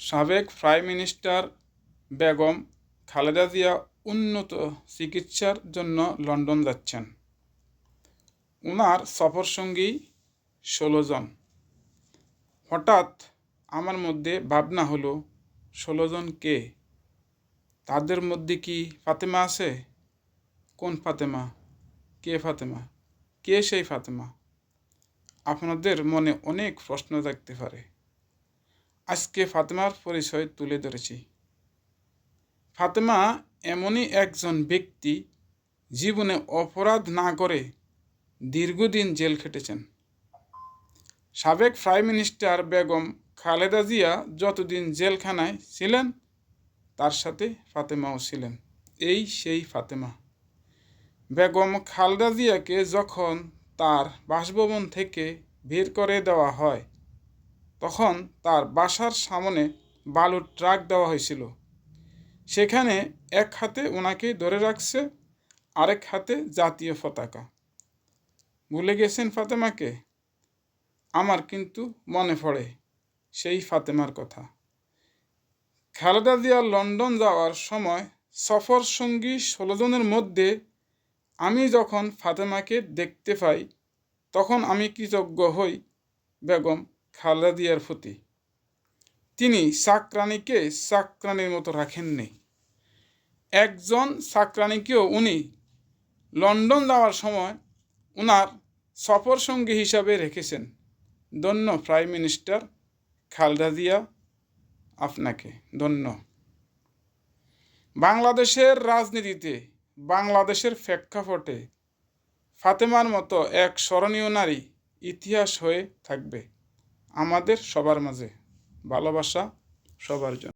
সাবেক prime minister Begum Khaleda Zia উন্নত চিকিৎসার জন্য লন্ডন যাচ্ছেন। ওনার সফরসঙ্গী 16 জন। হঠাৎ আমার মধ্যে ভাবনা হলো 16 জন কে? তাদের মধ্যে কি ফাতেমা আছে? কোন ফাতেমা? কে ফাতেমা? কে সেই ফাতেমা? আপনাদের মনে অনেক প্রশ্ন থাকতে পারে। আজকে ফাতেমার পরিচয় তুলে ধরেছি। ফাতেমা এমনই একজন ব্যক্তি, জীবনে অপরাধ না করে দীর্ঘদিন জেল খেটেছেন। সাবেক প্রাইম মিনিস্টার বেগম খালেদা জিয়া যতদিন জেলখানায় ছিলেন, তার সাথে ফাতেমাও ছিলেন। এই সেই ফাতেমা। বেগম খালেদা জিয়াকে যখন তার বাসভবন থেকে বের করে দেওয়া হয়, তখন তার বাসার সামনে বালুর ট্রাক দেওয়া হয়েছিল। সেখানে এক হাতে ওনাকে ধরে রাখছে, আরেক হাতে জাতীয় পতাকা। ভুলে গেছেন ফাতেমাকে? আমার কিন্তু মনে পড়ে সেই ফাতেমার কথা। খালেদা জিয়া লন্ডন যাওয়ার সময় সফর সঙ্গী 16 জনের মধ্যে আমি যখন ফাতেমাকে দেখতে পাই, তখন আমি কৃতজ্ঞ হই বেগম খালেদা জিয়ার প্রতি। তিনি চাকরানীকে চাকরানীর মতো রাখেননি। একজন চাকরানীকেও উনি লন্ডন যাওয়ার সময় ওনার সফর সঙ্গী হিসাবে রেখেছেন। ধন্য প্রাইম মিনিস্টার খালেদা জিয়া, আপনাকে ধন্য। বাংলাদেশের রাজনীতিতে, বাংলাদেশের প্রেক্ষাপটে ফাতেমার মতো এক স্মরণীয় নারী ইতিহাস হয়ে থাকবে আমাদের সবার মাঝে। ভালোবাসা সবার জন্য।